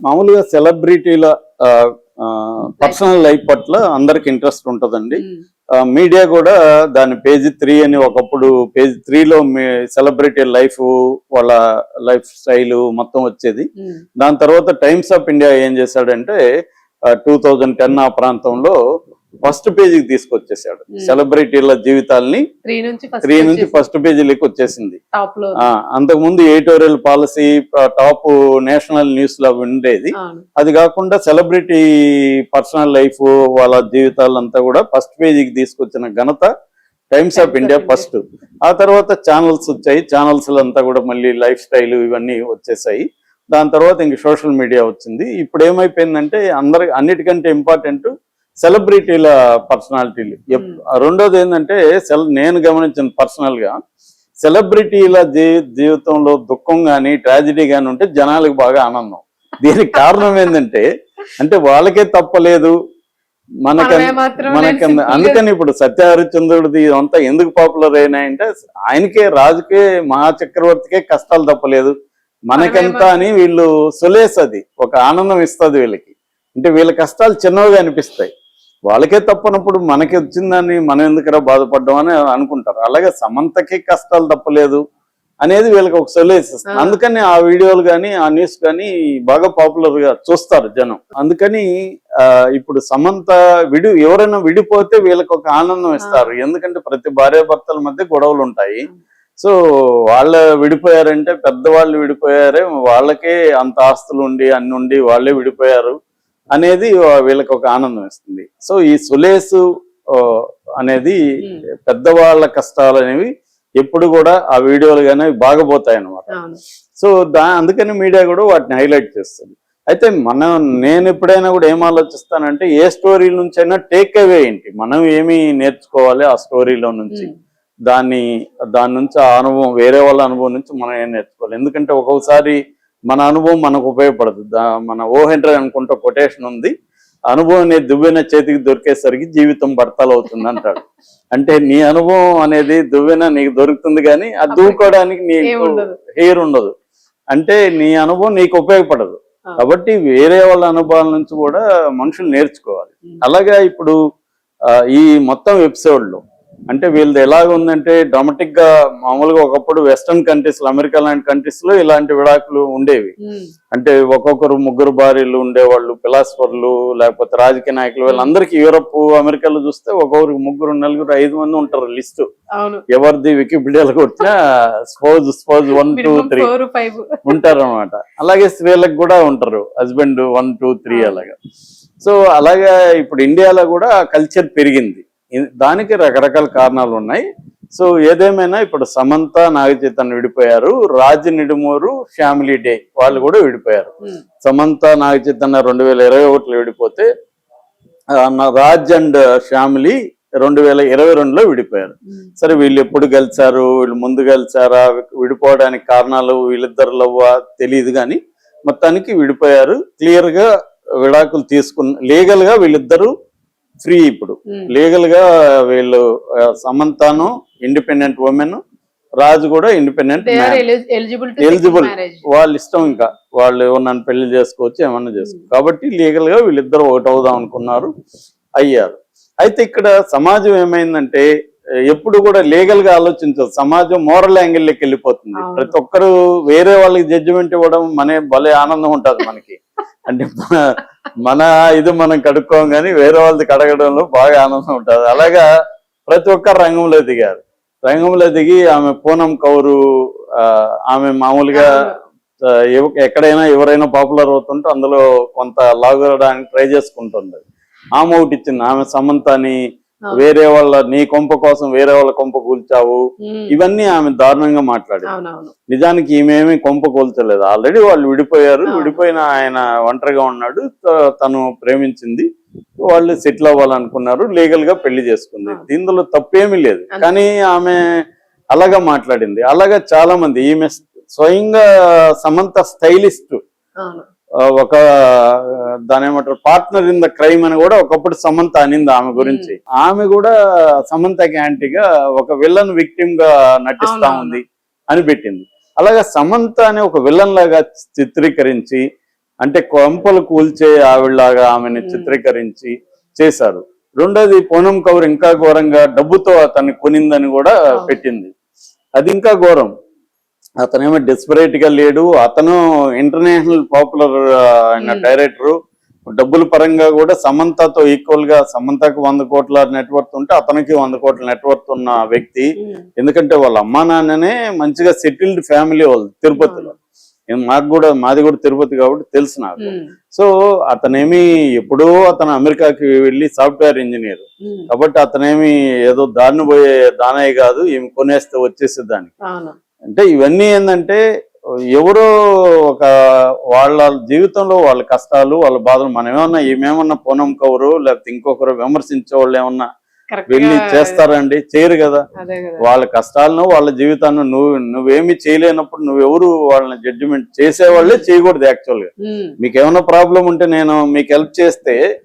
మామూలుగా సెలబ్రిటీల personal life పట్ల అందరికి ఇంట్రెస్ట్ ఉంటుందండి. మీడియా కూడా దాని పేజ్ 3 అని ఒకప్పుడు పేజ్ 3లో సెలబ్రిటీ లైఫ్, వాళ్ళ లైఫ్ స్టైల్ మొత్తం వచ్చేది. దాని తర్వాత టైమ్స్ ఆఫ్ ఇండియా ఏం చేశాడంటే 2010 ఆ ప్రాంతంలో ఫస్ట్ పేజీకి తీసుకొచ్చేసాడు. సెలబ్రిటీల జీవితాలని 3 నుంచి ఫస్ట్ పేజీలోకి వచ్చేసింది. అంతకుముందు editorial policy top national news లో ఉండేది. అది కాకుండా సెలబ్రిటీ పర్సనల్ లైఫ్, వాళ్ళ జీవితాలంతా కూడా ఫస్ట్ పేజీకి తీసుకొచ్చిన ఘనత టైమ్స్ ఆఫ్ ఇండియా ఫస్ట్. ఆ తర్వాత ఛానల్స్ వచ్చాయి. ఛానల్స్ అంతా కూడా మళ్ళీ లైఫ్ స్టైల్ ఇవన్నీ వచ్చేసాయి. దాని తర్వాత ఇంక సోషల్ మీడియా వచ్చింది. ఇప్పుడు ఏమైపోయిందంటే అన్నిటికంటే ఇంపార్టెంట్ సెలబ్రిటీల పర్సనాలిటీలు. రెండోది ఏంటంటే నేను గమనించిన పర్సనల్ గా సెలబ్రిటీల జీవితంలో దుఃఖం గాని ట్రాజిడీ గాని ఉంటే జనాలకు బాగా ఆనందం. దీనికి కారణం ఏంటంటే వాళ్ళకే తప్పలేదు, మనకన్నా. అందుకని ఇప్పుడు సత్య హరిశ్చంద్రుడిది అంతా ఎందుకు పాపులర్ అయినాయంటే ఆయనకే, రాజుకే, మహాచక్రవర్తికే కష్టాలు తప్పలేదు, మనకెంత అని వీళ్ళు సులేస్, అది ఒక ఆనందం ఇస్తుంది వీళ్ళకి. వీళ్ళ కష్టాలు చిన్నవిగా అనిపిస్తాయి. వాళ్ళకే తప్పనప్పుడు మనకి వచ్చిందని మనం ఎందుకురా బాధపడ్డాం అని అనుకుంటారు. అలాగే సమంతకి కష్టాలు తప్పలేదు అనేది వీళ్ళకి ఒక సొల్యూస్ ఇస్తుంది. అందుకని ఆ వీడియోలు కానీ ఆ న్యూస్ కానీ బాగా పాపులర్ గా చూస్తారు జనం. అందుకని ఇప్పుడు సమంత ఎవరైనా విడిపోతే వీళ్ళకి ఒక ఆనందం ఇస్తారు. ఎందుకంటే ప్రతి భార్యాభర్తల మధ్య గొడవలు ఉంటాయి. సో వాళ్ళు విడిపోయారంటే, పెద్దవాళ్ళు విడిపోయారే, వాళ్ళకే అంత ఆస్తులు ఉండి అన్ని ఉండి వాళ్ళే విడిపోయారు అనేది వీళ్ళకి ఒక ఆనందం ఇస్తుంది. సో ఈ సులేసు అనేది పెద్దవాళ్ళ కష్టాలు అనేవి ఎప్పుడు కూడా ఆ వీడియోలు కానీ బాగా పోతాయి అన్నమాట. సో అందుకని మీడియా కూడా వాటిని హైలైట్ చేస్తుంది. అయితే నేను ఎప్పుడైనా కూడా ఏం ఆలోచిస్తానంటే, ఏ స్టోరీ నుంచి అయినా టేక్ అవే ఏంటి, మనం ఏమి నేర్చుకోవాలి ఆ స్టోరీలో నుంచి, దాని నుంచి ఆ అనుభవం, వేరే వాళ్ళ అనుభవం నుంచి మనం ఏం నేర్చుకోవాలి. ఎందుకంటే ఒక్కొక్కసారి మన అనుభవం మనకు ఉపయోగపడదు. మన హెన్రీ అనుకుంటే కొటేషన్ ఉంది, అనుభవం అనేది దువ్వెన చేతికి దొరికేసరికి జీవితం బడతలు అవుతుంది అంటాడు. నీ అనుభవం అనేది దువ్వెన నీకు దొరుకుతుంది కానీ అది దువ్వుకోవడానికి నీకు హెయిర్ ఉండదు. నీ అనుభవం నీకు ఉపయోగపడదు. కాబట్టి వేరే వాళ్ళ అనుభవాల నుంచి కూడా మనుషులు నేర్చుకోవాలి. అలాగే ఇప్పుడు ఈ మొత్తం ఎపిసోడ్లో వీళ్ళది ఎలాగ ఉందంటే, డ్రామాటిక్ గా మామూలుగా ఒకప్పుడు వెస్టర్న్ కంట్రీస్, అమెరికా లాంటి కంట్రీస్ లో ఇలాంటి విడాకులు ఉండేవి. ఒక్కొక్కరు 3 భార్యలు ఉండేవాళ్ళు, ఫిలాసఫర్లు లేకపోతే రాజకీయ నాయకులు. వీళ్ళందరికీ యూరప్, అమెరికాలో చూస్తే ఒక్కొక్కరికి 3, 4, 5 మంది ఉంటారు లిస్టు. ఎవరిది వికీపీడియాలో కొట్టినా స్పోజ్ 1, 2, 3 ఉంటారు అనమాట. అలాగే స్త్రీలకు కూడా ఉంటారు, హస్బెండ్ 1, 2, 3 అలాగా. సో అలాగా ఇప్పుడు ఇండియాలో కూడా కల్చర్ పెరిగింది. దానికి రకరకాల కారణాలు ఉన్నాయి. సో ఏదేమైనా ఇప్పుడు సమంత, నాగచైతన్య విడిపోయారు. రాజ్ నిడుమూరు, ఫ్యామిలీ డే వాళ్ళు కూడా విడిపోయారు. సమంత, నాగచైతన్య 2021లో విడిపోతే రాజ్ అండ్ ఫ్యామిలీ 2022లో విడిపోయారు. సరే వీళ్ళు ఎప్పుడు కలిసారు, వీళ్ళు ముందు కలిసారా, విడిపోవడానికి కారణాలు వీళ్ళిద్దరిలో తెలియదు కానీ మొత్తానికి విడిపోయారు. క్లియర్ గా విడాకులు లీగల్ గా వీళ్ళిద్దరూ ఫ్రీ. ఇప్పుడు లీగల్ గా వీళ్ళు సమంతను ఇండిపెండెంట్ ఉమెన్, రాజు కూడా ఇండిపెండెంట్ ఎలిజిబుల్. వాళ్ళ ఇష్టం, ఇంకా వాళ్ళు నన్ను పెళ్లి చేసుకోవచ్చు, ఏమన్నా చేసుకోవచ్చు. కాబట్టి లీగల్ గా వీళ్ళిద్దరు ఒకటవుదాం అనుకున్నారు, అయ్యారు. అయితే ఇక్కడ సమాజం ఏమైందంటే ఎప్పుడు కూడా లీగల్ గా ఆలోచించదు. సమాజం మోరల్ యాంగిల్లోకి వెళ్ళిపోతుంది. ప్రతి ఒక్కరు వేరే వాళ్ళకి జడ్జిమెంట్ ఇవ్వడం భలే ఆనందం ఉంటుంది మనకి. మన ఇది మనం కడుక్కోం కానీ వేరే వాళ్ళది కడగడంలో బాగా ఆనందం ఉంటుంది. అలాగా ప్రతి ఒక్కరు రంగంలో దిగారు. రంగంలో దిగి ఆమె పూనం కౌరు, ఆమె మామూలుగా ఎక్కడైనా ఎవరైనా పాపులర్ అవుతుంటే అందులో కొంత లాగడానికి ట్రై చేసుకుంటుంది. ఆమె ఒకటి ఇచ్చింది, ఆమె సమంతని వేరే వాళ్ళ, నీ కొంప కోసం వేరే వాళ్ళ కొంప కూల్చావు, ఇవన్నీ ఆమె దారుణంగా మాట్లాడింది. నిజానికి ఈమెమి కొంప కూల్చలేదు. ఆల్రెడీ వాళ్ళు విడిపోయారు. విడిపోయిన ఆయన ఒంటరిగా ఉన్నాడు, తను ప్రేమించింది, వాళ్ళు సెటిల్ అవ్వాలనుకున్నారు, లీగల్ గా పెళ్లి చేసుకుంది. దీనిలో తప్పేమీ లేదు. కానీ ఆమె అలాగా మాట్లాడింది. అలాగా చాలా మంది, ఈమె స్వయంగా సమంత స్టైలిస్ట్, ఒక దాని ఏమంటారు పార్ట్నర్ ఇన్ ద క్రైమ్ అని కూడా ఒకప్పుడు సమంత అనింది ఆమె గురించి. ఆమె కూడా సమంతకి యాంటీగా ఒక విలన్ విక్టిమ్ గా నటిస్తా ఉంది అని పెట్టింది. అలాగే సమంత అనే ఒక విలన్ లాగా చిత్రీకరించి అంటే కొంపలు కూల్చే ఆవిడలాగా ఆమెను చిత్రీకరించి చేశారు. రెండోది పూనం కౌర్ ఇంకా ఘోరంగా డబ్బుతో అతన్ని కొనిందని కూడా పెట్టింది. అది ఇంకా ఘోరం. అతనేమో డెస్పరేట్ గా లేడు, అతను ఇంటర్నేషనల్ పాపులర్ అయిన డైరెక్టర్. డబ్బుల పరంగా కూడా సమంతతో ఈక్వల్ గా, సమంతకు 100 కోట్ల నెట్వర్త్ ఉంటే అతనికి 100 కోట్ల నెట్వర్త్ ఉన్న వ్యక్తి. ఎందుకంటే వాళ్ళ అమ్మా నాన్ననే మంచిగా సెటిల్డ్ ఫ్యామిలీ వాళ్ళు తిరుపతిలో. మాది కూడా తిరుపతి కాబట్టి తెలుసు నాకు. సో అతనేమి ఎప్పుడో అతను అమెరికాకి వెళ్ళి సాఫ్ట్వేర్ ఇంజనీర్ కాబట్టి అతనేమి ఏదో దారిని పోయే దానయ్య కాదు, ఏమి కొనేస్తే వచ్చేసే దానికి. అంటే ఇవన్నీ ఏంటంటే ఎవరో ఒక వాళ్ళ జీవితంలో వాళ్ళ కష్టాలు, వాళ్ళ బాధలు ఏమేమన్నా పూనం కౌరు లేకపోతే ఇంకొకరు విమర్శించే వాళ్ళు ఏమన్నా వెళ్ళి చేస్తారండి? చేయరు కదా. వాళ్ళ కష్టాలను, వాళ్ళ జీవితాన్ని నువ్వేమి చేయలేనప్పుడు నువ్వెవరు వాళ్ళని జడ్జిమెంట్ చేసేవాళ్ళే చేయకూడదు. యాక్చువల్ గా మీకు ఏమైనా ప్రాబ్లం ఉంటే నేను మీకు హెల్ప్ చేస్తే